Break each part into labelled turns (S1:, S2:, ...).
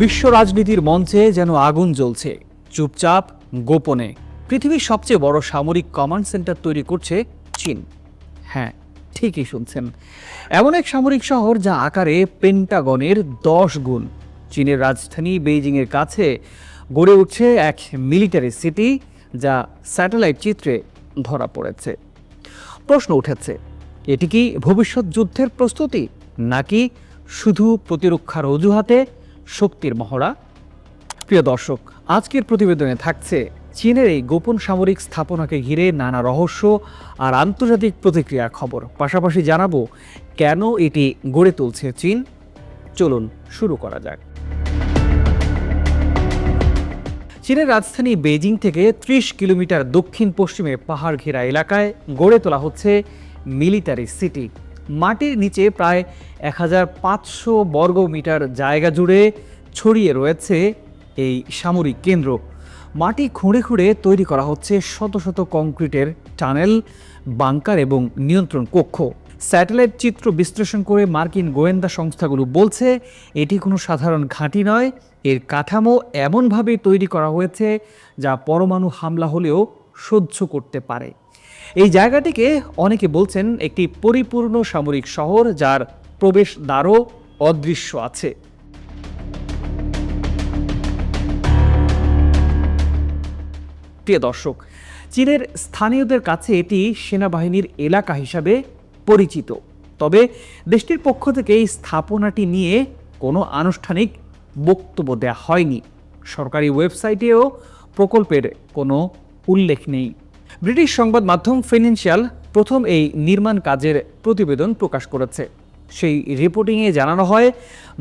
S1: বিশ্ব রাজনীতির মঞ্চে যেন আগুন জ্বলছে, চুপচাপ গোপনে। পৃথিবীর সবচেয়ে বড় সামরিক কমান্ড সেন্টার তৈরি করছে চীন। হ্যাঁ, ঠিকই শুনছেন, এমন এক সামরিক শহর যা আকারে পেন্টাগনের 10 গুণ। চীনের রাজধানী বেইজিংয়ের কাছে গড়ে উঠছে এক মিলিটারি সিটি, যা স্যাটেলাইট চিত্রে ধরা পড়েছে। প্রশ্ন উঠেছে, এটি কি ভবিষ্যৎ যুদ্ধের প্রস্তুতি, নাকি শুধু প্রতিরক্ষার অজুহাতে শক্তির মহড়া? প্রিয় দর্শক, আজকের প্রতিবেদনে থাকছে চীনের এই গোপন সামরিক স্থাপনাকে ঘিরে নানা রহস্য আর আন্তর্জাতিক প্রতিক্রিয়ার খবর। পাশাপাশি জানাবো কেন এটি গড়ে তুলছে চীন। চলুন শুরু করা যাক। চীনের রাজধানী বেইজিং থেকে 30 কিলোমিটার দক্ষিণ পশ্চিমে পাহাড় ঘেরা এলাকায় গড়ে তোলা হচ্ছে মিলিটারি সিটি। মাটির নিচে প্রায় 1500 বর্গ মিটার জায়গা জুড়ে ছড়িয়ে রয়েছে এই সামরিক কেন্দ্র। মাটি খুঁড়ে খুঁড়ে তৈরি করা হচ্ছে শত শত কংক্রিটের টানেল, বাংকার এবং নিয়ন্ত্রণ কক্ষ। স্যাটেলাইট চিত্র বিশ্লেষণ করে মার্কিন গোয়েন্দা সংস্থাগুলো বলছে এটি কোনো সাধারণ ঘাঁটি নয়, এর কাঠামো এমনভাবে তৈরি করা হয়েছে যা পরমাণু হামলা হলেও সহ্য করতে পারে। এই জায়গাটিকে অনেকে বলছেন একটি পরিপূর্ণ সামরিক শহর, যার প্রবেশদ্বারও অদৃশ্য আছে। প্রিয় দর্শক, চীনের স্থানীয়দের কাছে এটি সেনাবাহিনীর এলাকা হিসাবে পরিচিত। তবে দেশটির পক্ষ থেকে এই স্থাপনাটি নিয়ে কোনো আনুষ্ঠানিক বক্তব্য দেওয়া হয়নি। সরকারি ওয়েবসাইটেও প্রকল্পের কোনো উল্লেখ নেই। ব্রিটিশ সংবাদ মাধ্যম ফিনান্সিয়াল প্রথম এই নির্মাণ কাজের প্রতিবেদন প্রকাশ করেছে। সেই রিপোর্টিংয়ে জানানো হয়,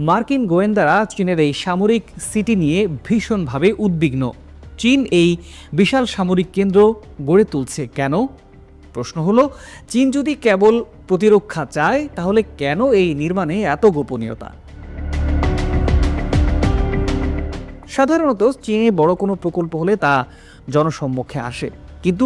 S1: মার্কিন গোয়েন্দারা চীনের এই সামরিক সিটি নিয়ে ভীষণভাবে উদ্বিগ্ন। চীন এই বিশাল সামরিক কেন্দ্র গড়ে তুলছে কেন? প্রশ্ন হলো, চীন যদি কেবল প্রতিরক্ষা চায়, তাহলে কেন এই নির্মাণে এত গোপনীয়তা? সাধারণত চীনে বড় কোনো প্রকল্প হলে তা জনসম্মুখে আসে, কিন্তু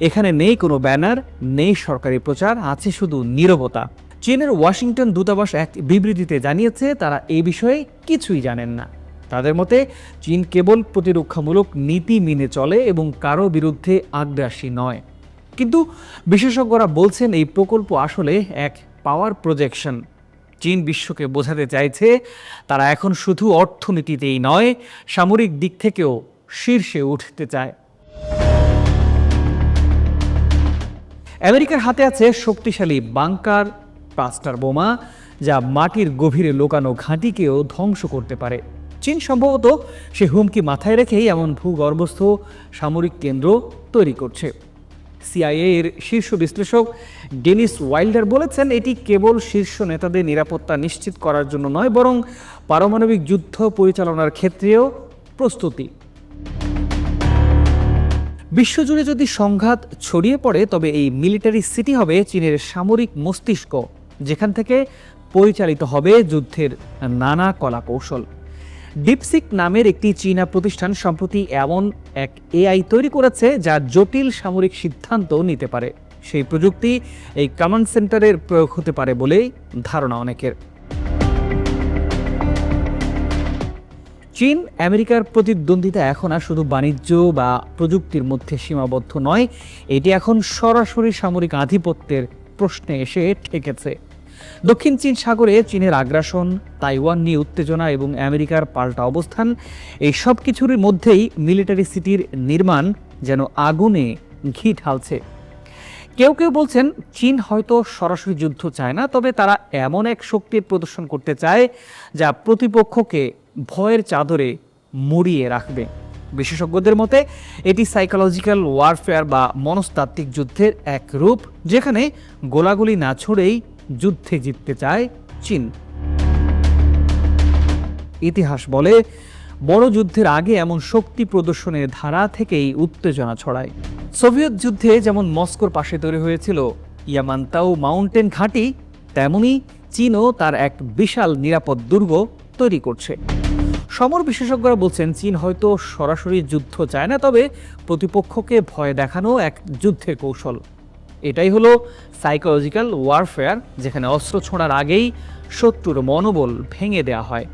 S1: এখানে নেই কোনো ব্যানার, নেই সরকারি প্রচার, আছে শুধু নীরবতা। চীনের ওয়াশিংটন দূতাবাস এক বিবৃতিতে জানিয়েছে তারা এই বিষয়ে কিছুই জানেন না। তাদের মতে চীন কেবল প্রতিরক্ষামূলক নীতি মেনে চলে এবং কারো বিরুদ্ধে আগ্রাসী নয়। কিন্তু বিশেষজ্ঞরা বলছেন এই প্রকল্প আসলে এক পাওয়ার প্রজেকশন। চীন বিশ্বকে বোঝাতে চাইছে তারা এখন শুধু অর্থনীতিতেই নয়, সামরিক দিক থেকেও শীর্ষে উঠতে চায়। আমেরিকার হাতে আছে শক্তিশালী বাংকার, ক্লাস্টার বোমা, যা মাটির গভীরে লুকানো ঘাঁটিকেও ধ্বংস করতে পারে। চীন সম্ভবত সে হুমকি মাথায় রেখেই এমন ভূগর্ভস্থ সামরিক কেন্দ্র তৈরি করছে। সিআইএ এর শীর্ষ বিশ্লেষক ডেনিস ওয়াইল্ডার বলেছেন, এটি কেবল শীর্ষ নেতাদের নিরাপত্তা নিশ্চিত করার জন্য নয়, বরং পারমাণবিক যুদ্ধ পরিচালনার ক্ষেত্রেও প্রস্তুতি। বিশ্বজুড়ে যদি সংঘাত ছড়িয়ে পড়ে, তবে এই মিলিটারি সিটি হবে চীনের সামরিক মস্তিষ্ক, যেখান থেকে পরিচালিত হবে যুদ্ধের নানা কলাকৌশল। ডিপসিক নামের একটি চীনা প্রতিষ্ঠান সম্প্রতি এমন এক এআই তৈরি করেছে যা জটিল সামরিক সিদ্ধান্ত নিতে পারে। সেই প্রযুক্তি এই কমান্ড সেন্টারের প্রয়োগ হতে পারে বলেই ধারণা অনেকের। চীন আমেরিকার প্রতিদ্বন্দ্বিতা এখন আর শুধু বাণিজ্য বা প্রযুক্তির মধ্যে সীমাবদ্ধ নয়, এটি এখন সরাসরি সামরিক আধিপত্যের প্রশ্নে এসে ঠেকেছে। দক্ষিণ চীন সাগরে চীনের আগ্রাসন, তাইওয়ান নিয়ে উত্তেজনা এবং আমেরিকার পাল্টা অবস্থান, এই সব কিছুর মধ্যেই মিলিটারি সিটির নির্মাণ যেন আগুনে ঘি ঢালছে। কেউ কেউ বলছেন চীন হয়তো সরাসরি যুদ্ধ চায় না, তবে তারা এমন এক শক্তির প্রদর্শন করতে চায় যা প্রতিপক্ষকে ভয়ের চাদরে মুড়িয়ে রাখবে। বিশেষজ্ঞদের মতে এটি সাইকোলজিক্যাল ওয়ারফেয়ার বা মনস্তাত্ত্বিক যুদ্ধের এক রূপ, যেখানে গোলাগুলি না ছড়েই যুদ্ধে জিততে চায় চীন। ইতিহাস বলে, বড় যুদ্ধের আগে এমন শক্তি প্রদর্শনের ধারা থেকেই উত্তেজনা ছড়ায়। সোভিয়েত যুদ্ধে যেমন মস্কোর পাশে তৈরি হয়েছিল ইয়ামান্তাও মাউন্টেন ঘাঁটি, তেমনি চীনও তার এক বিশাল নিরাপদ দুর্গ তৈরি করছে। সমর বিশেষজ্ঞরা বলছেন চীন হয়তো সরাসরি যুদ্ধ চায় না, তবে প্রতিপক্ষকে ভয় দেখানো এক যুদ্ধের কৌশল। এটাই হলো সাইকোলজিক্যাল ওয়ারফেয়ার, যেখানে অস্ত্র ছোঁড়ার আগেই শত্রুর মনোবল ভেঙে দেওয়া হয়।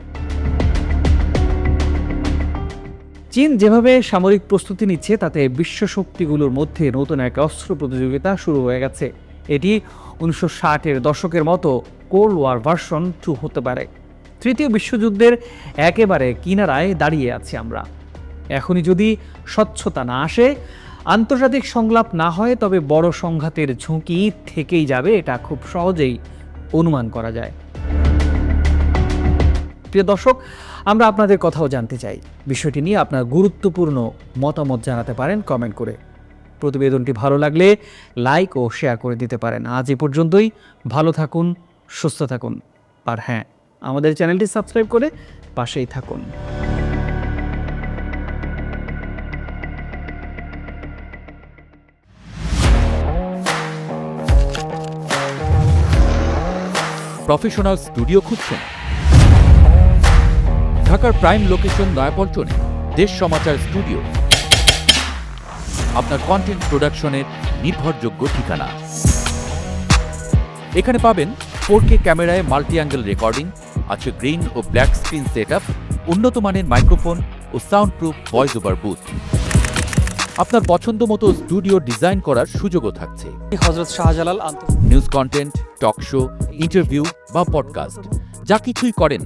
S1: চীন যেভাবে সামরিক প্রস্তুতি নিচ্ছে তাতে বিশ্ব শক্তিগুলোর মধ্যে নতুন এক অস্ত্র প্রতিযোগিতা শুরু হয়ে গেছে। এটি 1960-এর দশকের মতো কোল্ড ওয়ার ভার্সন 2 হতে পারে। তৃতীয় বিশ্বযুদ্ধের একেবারে কিনারায় দাঁড়িয়ে আছি আমরা। এখনই যদি স্বচ্ছতা না আসে, আন্তর্জাতিক সংলাপ না হয়, তবে বড় সংঘাতের ঝুঁকি থেকেই যাবে, এটা খুব সহজেই অনুমান করা যায়। প্রিয় দর্শক, আমরা আপনাদের কথাও জানতে চাই। বিষয়টি নিয়ে আপনার গুরুত্বপূর্ণ মতামত জানাতে পারেন কমেন্ট করে। প্রতিবেদনটি ভালো লাগলে লাইক ও শেয়ার করে দিতে পারেন। আজ এ পর্যন্তই। ভালো থাকুন, সুস্থ থাকুন, আর হ্যাঁ, আমাদের চ্যানেলটি সাবস্ক্রাইব করে পাশেই থাকুন।
S2: প্রফেশনাল স্টুডিও খুঁজছেন? ঢাকার প্রাইম লোকেশন নয়াপল্টনে দেশ সমাচার স্টুডিও আপনার কন্টেন্ট প্রোডাকশনের নির্ভরযোগ্য ঠিকানা। এখানে পাবেন 4K ক্যামেরায় মাল্টি অ্যাঙ্গেল রেকর্ডিং, আছে গ্রিন ও ব্ল্যাক স্ক্রিন সেটআপ, উন্নত মানের মাইক্রোফোন ও sound proof voice over booth. আপনার পছন্দ মতো স্টুডিও ডিজাইন করার সুযোগও থাকছে।
S1: Hazrat Shahjalal
S2: news content, talk show, interview বা পডকাস্ট, যা কিছুই করেন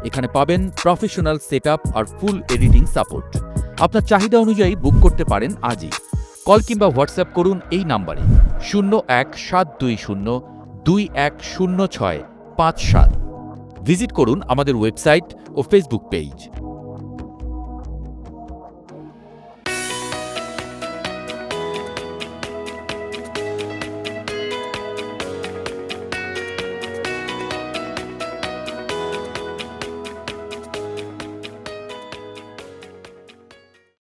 S2: এখানে পাবেন প্রফেশনাল সেটআপ আর ফুল এডিটিং সাপোর্ট। আপনার চাহিদা অনুযায়ী বুক করতে পারেন আজই। কল কিংবা হোয়াটসঅ্যাপ করুন এই নাম্বারে 017202106557। ভিজিট করুন আমাদের ওয়েবসাইট ও ফেসবুক পেজ।